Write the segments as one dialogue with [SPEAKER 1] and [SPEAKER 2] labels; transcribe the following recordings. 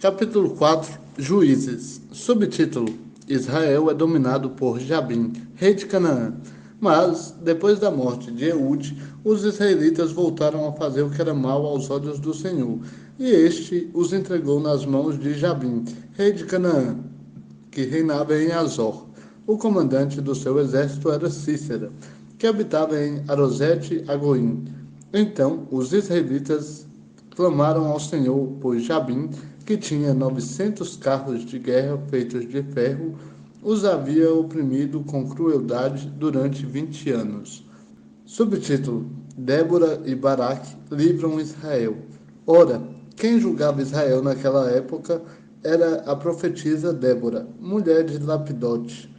[SPEAKER 1] Capítulo 4. Juízes. Subtítulo: Israel é dominado por Jabim, rei de Canaã. Mas, depois da morte de Eude, os israelitas voltaram a fazer o que era mal aos olhos do Senhor, e este os entregou nas mãos de Jabim, rei de Canaã, que reinava em Azor. O comandante do seu exército era Cícera, que habitava em Arosete-Agoim. Então os israelitas clamaram ao Senhor, pois Jabim, que tinha 900 carros de guerra feitos de ferro, os havia oprimido com crueldade durante 20 anos. Subtítulo: Débora e Baraque livram Israel. Ora, quem julgava Israel naquela época era a profetisa Débora, mulher de Lapidote.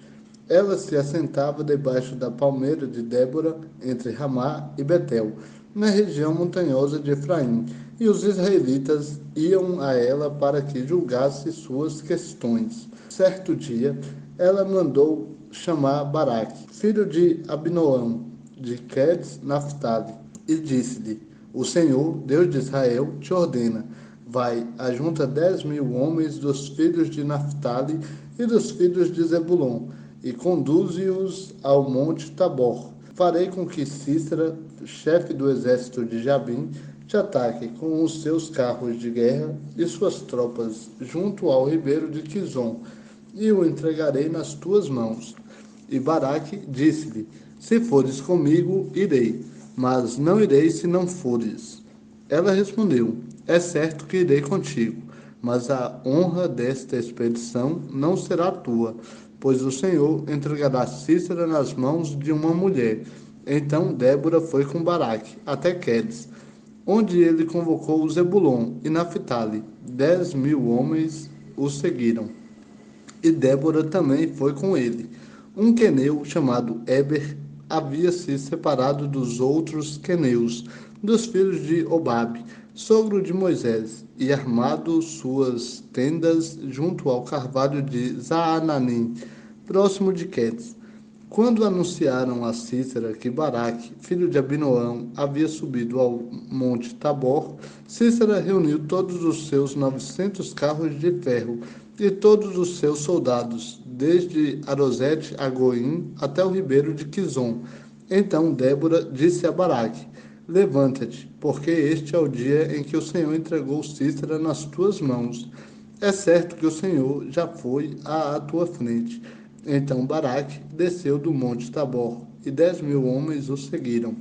[SPEAKER 1] Ela se assentava debaixo da palmeira de Débora, entre Ramá e Betel, na região montanhosa de Efraim, e os israelitas iam a ela para que julgasse suas questões. Certo dia, ela mandou chamar Baraque, filho de Abinoão, de Quedes Naphtali, e disse-lhe: O Senhor, Deus de Israel, te ordena: vai, ajunta 10.000 homens dos filhos de Naphtali e dos filhos de Zebulon, e conduze-os ao monte Tabor. Farei com que Cícera, chefe do exército de Jabim, te ataque com os seus carros de guerra e suas tropas junto ao ribeiro de Quizon, e o entregarei nas tuas mãos. E Baraque disse-lhe: Se fores comigo, irei, mas não irei se não fores. Ela respondeu: É certo que irei contigo, mas a honra desta expedição não será tua, pois o Senhor entregará Cícera nas mãos de uma mulher. Então Débora foi com Baraque até Quedes, onde ele convocou Zebulon e Naphtali. 10.000 homens o seguiram, e Débora também foi com ele. Um queneu chamado Eber havia se separado dos outros queneus, dos filhos de Obabe, sogro de Moisés, e armado suas tendas junto ao carvalho de Zaananim, próximo de Quedes. Quando anunciaram a Cícera que Baraque, filho de Abinoão, havia subido ao monte Tabor, Cícera reuniu todos os seus 900 carros de ferro e todos os seus soldados, desde Arosete a Goim até o ribeiro de Quizon. Então Débora disse a Baraque: Levanta-te, porque este é o dia em que o Senhor entregou Cícera nas tuas mãos. É certo que o Senhor já foi à tua frente. Então Baraque desceu do monte Tabor, e 10.000 homens o seguiram.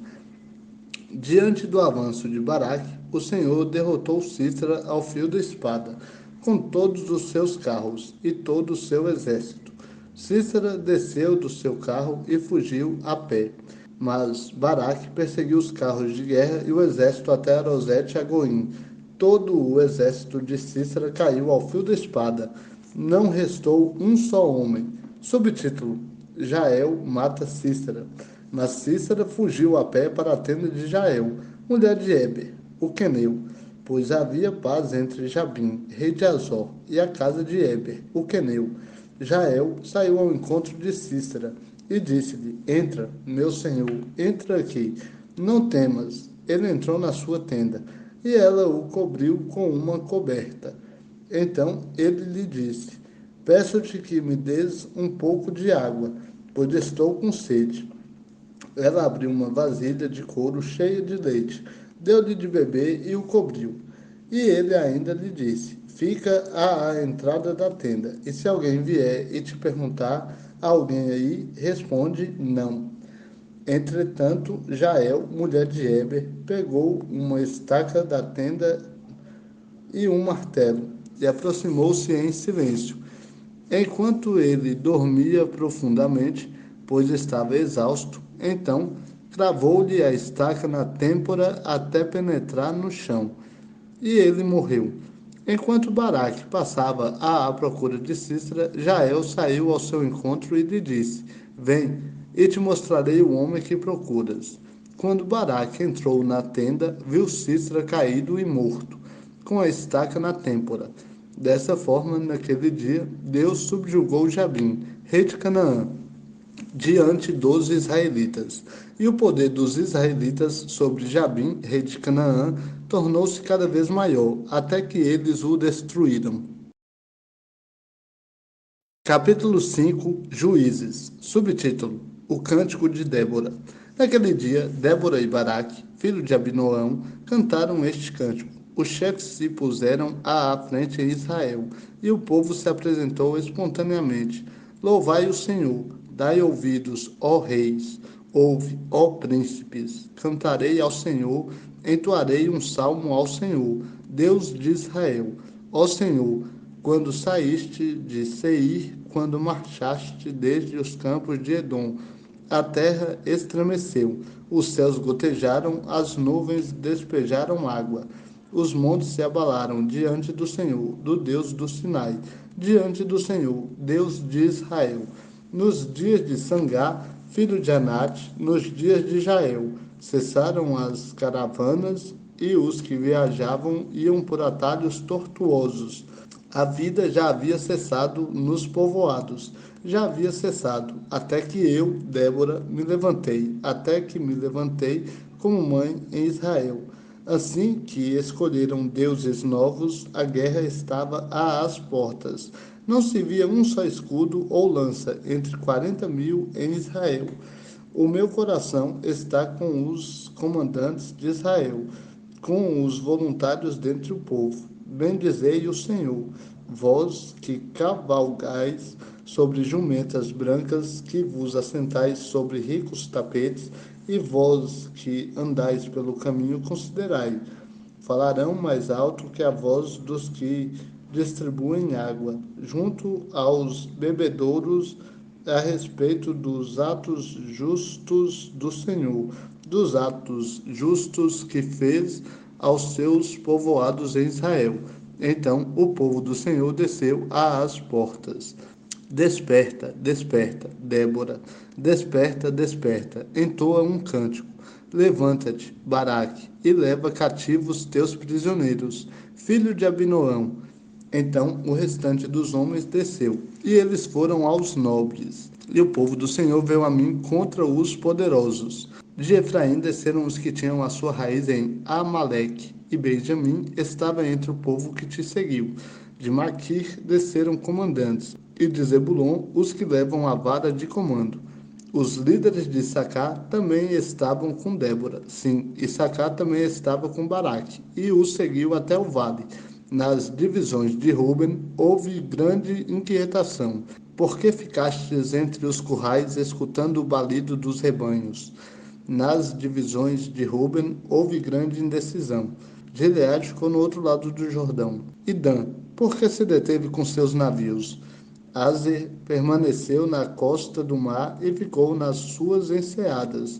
[SPEAKER 1] Diante do avanço de Baraque, o Senhor derrotou Cícera ao fio da espada, com todos os seus carros e todo o seu exército. Cícera desceu do seu carro e fugiu a pé. Mas Baraque perseguiu os carros de guerra e o exército até Arosete a Goim. Todo o exército de Cícera caiu ao fio da espada. Não restou um só homem. Subtítulo: Jael mata Cícera. Mas Cícera fugiu a pé para a tenda de Jael, mulher de Eber, o queneu, pois havia paz entre Jabim, rei de Azor, e a casa de Eber, o queneu. Jael saiu ao encontro de Cícera e disse-lhe: Entra, meu senhor, entra aqui. Não temas. Ele entrou na sua tenda, e ela o cobriu com uma coberta. Então ele lhe disse: Peço-te que me des um pouco de água, pois estou com sede. Ela abriu uma vasilha de couro cheia de leite, deu-lhe de beber e o cobriu. E ele ainda lhe disse: Fica à entrada da tenda, e se alguém vier e te perguntar: Há alguém aí? Responde: Não. Entretanto, Jael, mulher de Eber, pegou uma estaca da tenda e um martelo, e aproximou-se em silêncio. Enquanto ele dormia profundamente, pois estava exausto, então cravou-lhe a estaca na têmpora até penetrar no chão, e ele morreu. Enquanto Baraque passava à procura de Cícera, Jael saiu ao seu encontro e lhe disse: Vem, e te mostrarei o homem que procuras. Quando Baraque entrou na tenda, viu Cícera caído e morto, com a estaca na têmpora. Dessa forma, naquele dia, Deus subjugou Jabim, rei de Canaã, diante dos israelitas. E o poder dos israelitas sobre Jabim, rei de Canaã, tornou-se cada vez maior, até que eles o destruíram. Capítulo 5, Juízes. Subtítulo: O Cântico de Débora. Naquele dia, Débora e Baraque, filho de Abinoão, cantaram este cântico. Os chefes se puseram à frente em Israel, e o povo se apresentou espontaneamente. Louvai o Senhor, dai ouvidos, ó reis, ouve, ó príncipes. Cantarei ao Senhor, entoarei um salmo ao Senhor, Deus de Israel. Ó Senhor, quando saíste de Seir, quando marchaste desde os campos de Edom, a terra estremeceu, os céus gotejaram, as nuvens despejaram água. Os montes se abalaram diante do Senhor, do Deus do Sinai, diante do Senhor, Deus de Israel. Nos dias de Sangá, filho de Anate, nos dias de Jael, cessaram as caravanas e os que viajavam iam por atalhos tortuosos. A vida já havia cessado nos povoados, já havia cessado, até que eu, Débora, me levantei, até que me levantei como mãe em Israel. Assim que escolheram deuses novos, a guerra estava às portas. Não se via um só escudo ou lança entre 40.000 em Israel. O meu coração está com os comandantes de Israel, com os voluntários dentre o povo. Bendizei o Senhor, vós que cavalgais sobre jumentas brancas, que vos assentais sobre ricos tapetes, e vós que andais pelo caminho, considerai. Falarão mais alto que a voz dos que distribuem água, junto aos bebedouros, a respeito dos atos justos do Senhor, dos atos justos que fez aos seus povoados em Israel. Então o povo do Senhor desceu às portas. Desperta, desperta, Débora, desperta, desperta, entoa um cântico. Levanta-te, Baraque, e leva cativos teus prisioneiros, filho de Abinoão. Então o restante dos homens desceu, e eles foram aos nobres. E o povo do Senhor veio a mim contra os poderosos. De Efraim desceram os que tinham a sua raiz em Amaleque, e Benjamim estava entre o povo que te seguiu. De Maquir desceram comandantes, e de Zebulon os que levam a vara de comando. Os líderes de Issacar também estavam com Débora. Sim, Issacar também estava com Baraque, e os seguiu até o vale. Nas divisões de Ruben houve grande inquietação. Por que ficastes entre os currais escutando o balido dos rebanhos? Nas divisões de Ruben houve grande indecisão. Gileade ficou no outro lado do Jordão. E Dan, por que se deteve com seus navios? Azer permaneceu na costa do mar e ficou nas suas enseadas.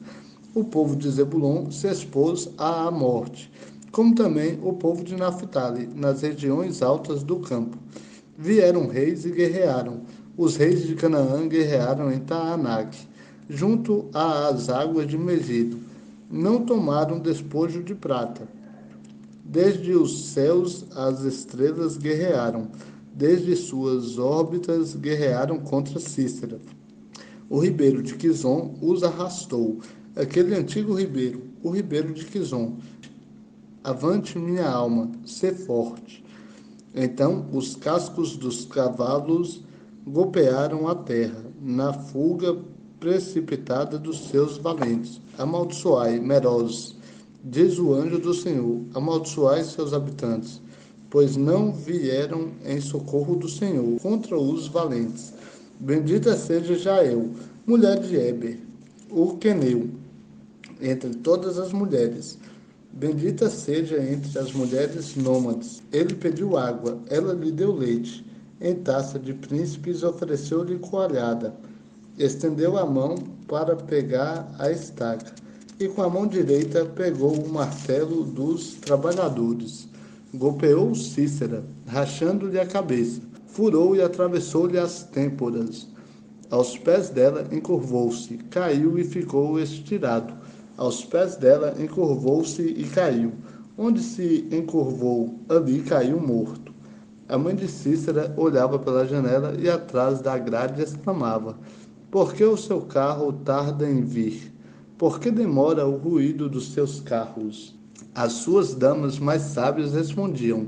[SPEAKER 1] O povo de Zebulon se expôs à morte, como também o povo de Naphtali, nas regiões altas do campo. Vieram reis e guerrearam. Os reis de Canaã guerrearam em Taanac, junto às águas de Megido. Não tomaram despojo de prata. Desde os céus as estrelas guerrearam, desde suas órbitas guerrearam contra Cícera. O ribeiro de Quizon os arrastou, aquele antigo ribeiro, o ribeiro de Quizon. Avante, minha alma, sê forte. Então os cascos dos cavalos golpearam a terra, na fuga precipitada dos seus valentes. Amaldiçoai, Meroz, diz o anjo do Senhor, amaldiçoai seus habitantes, pois não vieram em socorro do Senhor contra os valentes. Bendita seja Jael, mulher de Eber, o queneu, entre todas as mulheres. Bendita seja entre as mulheres nômades. Ele pediu água, ela lhe deu leite. Em taça de príncipes ofereceu-lhe coalhada. Estendeu a mão para pegar a estaca, e com a mão direita pegou o martelo dos trabalhadores. Golpeou Cícera, rachando-lhe a cabeça. Furou e atravessou-lhe as têmporas. Aos pés dela encurvou-se, caiu e ficou estirado. Aos pés dela encurvou-se e caiu. Onde se encurvou, ali caiu morto. A mãe de Cícera olhava pela janela e atrás da grade exclamava: Por que o seu carro tarda em vir? Por que demora o ruído dos seus carros? As suas damas mais sábias respondiam,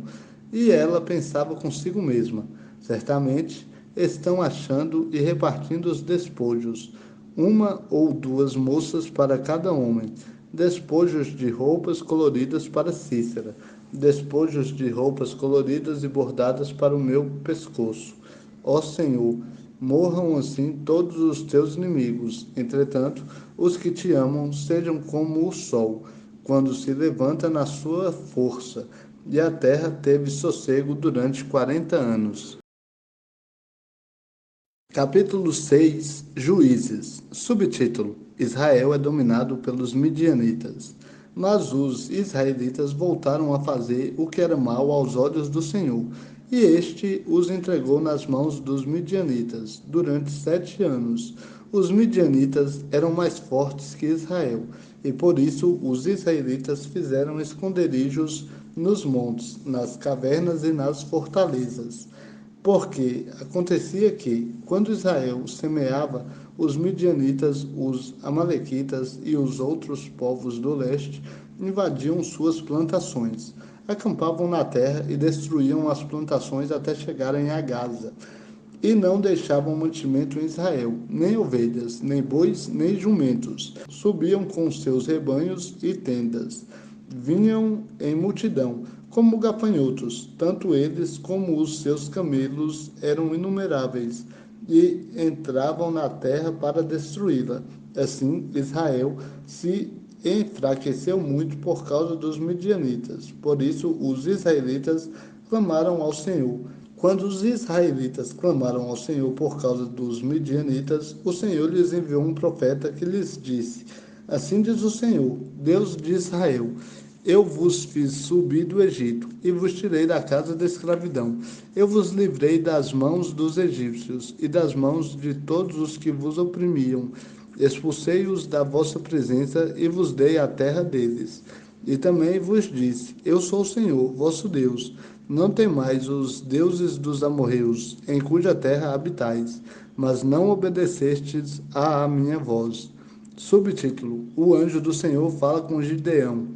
[SPEAKER 1] e ela pensava consigo mesma: certamente estão achando e repartindo os despojos, uma ou duas moças para cada homem, despojos de roupas coloridas para Cícera, despojos de roupas coloridas e bordadas para o meu pescoço. Ó Senhor, morram assim todos os teus inimigos. Entretanto, os que te amam sejam como o sol, quando se levanta na sua força. E a terra teve sossego durante 40 anos. Capítulo 6. Juízes. Subtítulo: Israel é dominado pelos midianitas. Mas os israelitas voltaram a fazer o que era mal aos olhos do Senhor, e este os entregou nas mãos dos midianitas durante 7 anos. Os midianitas eram mais fortes que Israel, e por isso os israelitas fizeram esconderijos nos montes, nas cavernas e nas fortalezas. Porque acontecia que, quando Israel semeava, os midianitas, os amalequitas e os outros povos do leste invadiam suas plantações, acampavam na terra e destruíam as plantações até chegarem a Gaza. E não deixavam mantimento em Israel, nem ovelhas, nem bois, nem jumentos. Subiam com seus rebanhos e tendas. Vinham em multidão, como gafanhotos, tanto eles como os seus camelos eram inumeráveis, e entravam na terra para destruí-la. Assim, Israel se enfraqueceu muito por causa dos midianitas. Por isso, os israelitas clamaram ao Senhor. Quando os israelitas clamaram ao Senhor por causa dos midianitas, o Senhor lhes enviou um profeta que lhes disse: Assim diz o Senhor, Deus de Israel: Eu vos fiz subir do Egito e vos tirei da casa da escravidão. Eu vos livrei das mãos dos egípcios e das mãos de todos os que vos oprimiam. Expulsei-os da vossa presença e vos dei a terra deles. E também vos disse: Eu sou o Senhor, vosso Deus. Não temais os deuses dos amorreus, em cuja terra habitais, mas não obedecestes à minha voz. Subtítulo: O anjo do Senhor fala com Gideão.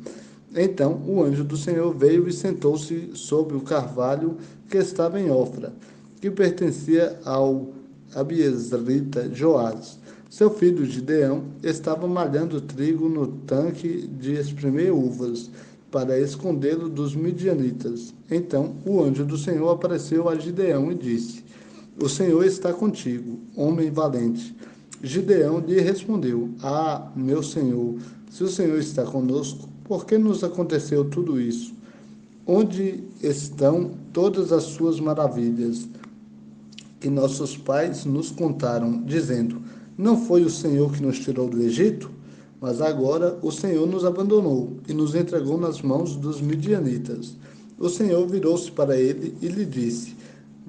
[SPEAKER 1] Então o anjo do Senhor veio e sentou-se sob o carvalho que estava em Ofra, que pertencia ao abiezrita Joás. Seu filho Gideão estava malhando trigo no tanque de espremer uvas, para escondê-lo dos midianitas. Então o anjo do Senhor apareceu a Gideão e disse: O Senhor está contigo, homem valente. Gideão lhe respondeu: Ah, meu Senhor, se o Senhor está conosco, por que nos aconteceu tudo isso? Onde estão todas as suas maravilhas que nossos pais nos contaram, dizendo: Não foi o Senhor que nos tirou do Egito? Mas agora o Senhor nos abandonou e nos entregou nas mãos dos midianitas. O Senhor virou-se para ele e lhe disse: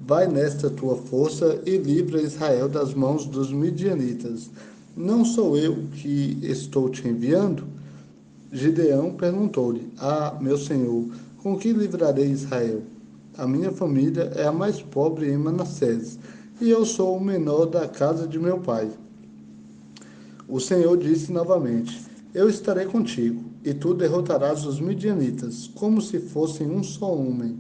[SPEAKER 1] Vai nesta tua força e livra Israel das mãos dos midianitas. Não sou eu que estou te enviando? Gideão perguntou-lhe: Ah, meu senhor, com que livrarei Israel? A minha família é a mais pobre em Manassés, e eu sou o menor da casa de meu pai. O Senhor disse novamente: Eu estarei contigo, e tu derrotarás os midianitas, como se fossem um só homem.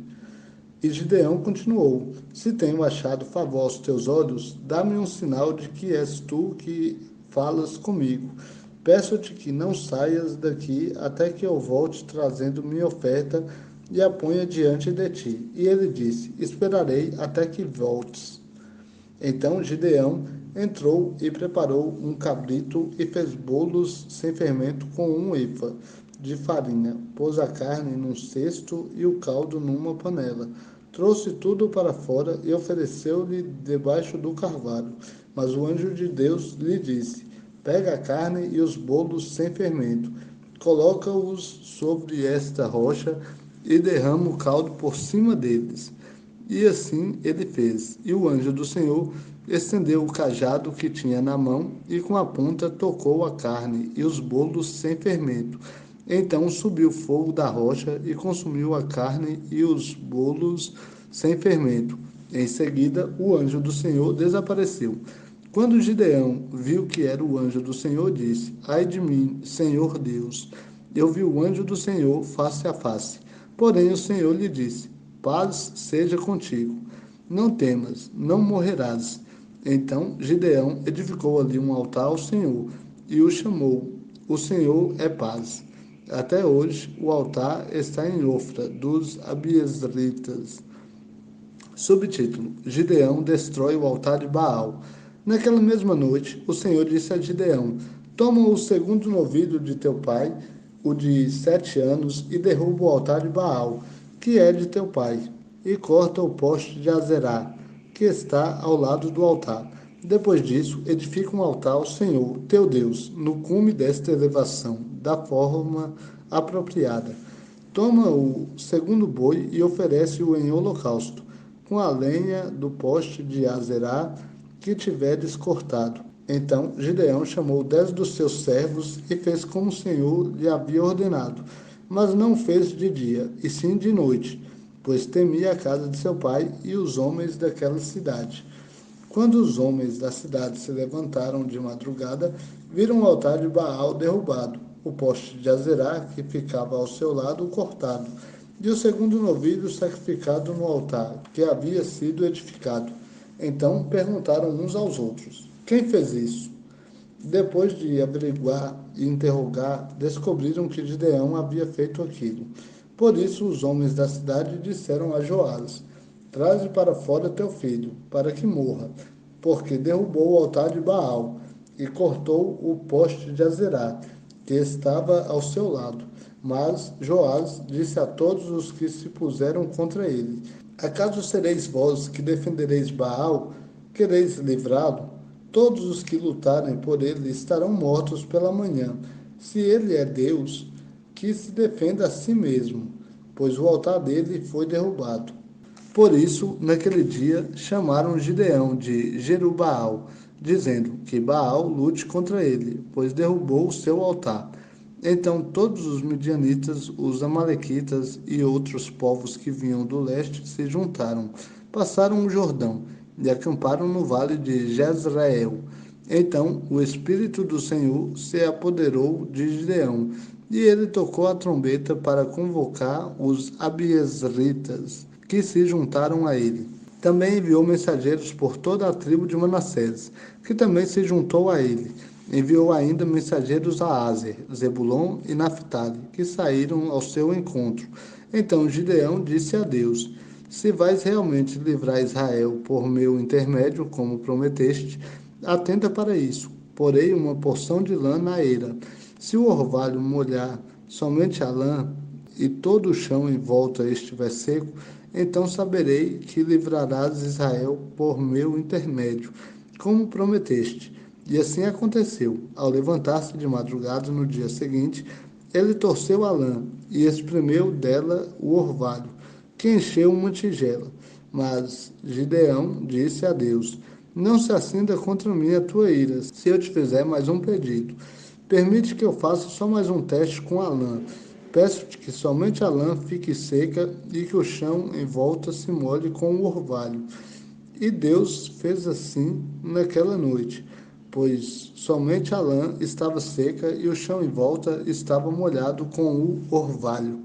[SPEAKER 1] E Gideão continuou: Se tenho achado favor aos teus olhos, dá-me um sinal de que és tu que falas comigo. Peço-te que não saias daqui até que eu volte trazendo minha oferta e a ponha diante de ti. E ele disse: Esperarei até que voltes. Então Gideão entrou e preparou um cabrito e fez bolos sem fermento com 1 efa de farinha. Pôs a carne num cesto e o caldo numa panela. Trouxe tudo para fora e ofereceu-lhe debaixo do carvalho. Mas o anjo de Deus lhe disse: Pega a carne e os bolos sem fermento, coloca-os sobre esta rocha e derrama o caldo por cima deles. E assim ele fez. E o anjo do Senhor estendeu o cajado que tinha na mão e com a ponta tocou a carne e os bolos sem fermento. Então subiu fogo da rocha e consumiu a carne e os bolos sem fermento. Em seguida, o anjo do Senhor desapareceu. Quando Gideão viu que era o anjo do Senhor, disse: Ai de mim, Senhor Deus, eu vi o anjo do Senhor face a face. Porém o Senhor lhe disse: paz seja contigo. Não temas, não morrerás. Então Gideão edificou ali um altar ao Senhor e o chamou: O Senhor é paz. Até hoje o altar está em Ofra, dos Abiezritas. Subtítulo: Gideão destrói o altar de Baal. Naquela mesma noite, o Senhor disse a Gideão: Toma o segundo novilho de teu pai, o de 7 anos, e derruba o altar de Baal, que é de teu pai, e corta o poste de Azerá, que está ao lado do altar. Depois disso, edifica um altar ao Senhor, teu Deus, no cume desta elevação, da forma apropriada. Toma o segundo boi e oferece-o em holocausto, com a lenha do poste de Azerá que tiveres cortado. Então Gideão chamou 10 dos seus servos e fez como o Senhor lhe havia ordenado, mas não fez de dia, e sim de noite, pois temia a casa de seu pai e os homens daquela cidade. Quando os homens da cidade se levantaram de madrugada, viram o altar de Baal derrubado, o poste de Azerá, que ficava ao seu lado, cortado, e o segundo novilho sacrificado no altar, que havia sido edificado. Então perguntaram uns aos outros: Quem fez isso? Depois de averiguar e interrogar, descobriram que Gideão havia feito aquilo. Por isso os homens da cidade disseram a Joás: Traze para fora teu filho, para que morra, porque derrubou o altar de Baal e cortou o poste de Azerá, que estava ao seu lado. Mas Joás disse a todos os que se puseram contra ele: Acaso sereis vós que defendereis Baal? Quereis livrá-lo? Todos os que lutarem por ele estarão mortos pela manhã. Se ele é Deus, que se defenda a si mesmo, pois o altar dele foi derrubado. Por isso, naquele dia, chamaram Gideão de Jerubbaal, dizendo que Baal lute contra ele, pois derrubou o seu altar. Então todos os midianitas, os amalequitas e outros povos que vinham do leste se juntaram, passaram o Jordão e acamparam no vale de Jezreel. Então o Espírito do Senhor se apoderou de Gideão, e ele tocou a trombeta para convocar os abiezritas, que se juntaram a ele. Também enviou mensageiros por toda a tribo de Manassés, que também se juntou a ele. Enviou ainda mensageiros a Aser, Zebulon e Naphtali, que saíram ao seu encontro. Então Gideão disse a Deus: Se vais realmente livrar Israel por meu intermédio, como prometeste, atenta para isso. Porei uma porção de lã na eira. Se o orvalho molhar somente a lã, e todo o chão em volta estiver seco, então saberei que livrarás Israel por meu intermédio, como prometeste. E assim aconteceu. Ao levantar-se de madrugada no dia seguinte, ele torceu a lã e espremeu dela o orvalho, que encheu uma tigela. Mas Gideão disse a Deus: Não se acenda contra mim a tua ira, se eu te fizer mais um pedido. Permite que eu faça só mais um teste com a lã. Peço-te que somente a lã fique seca e que o chão em volta se molhe com o orvalho. E Deus fez assim naquela noite, pois somente a lã estava seca e o chão em volta estava molhado com o orvalho.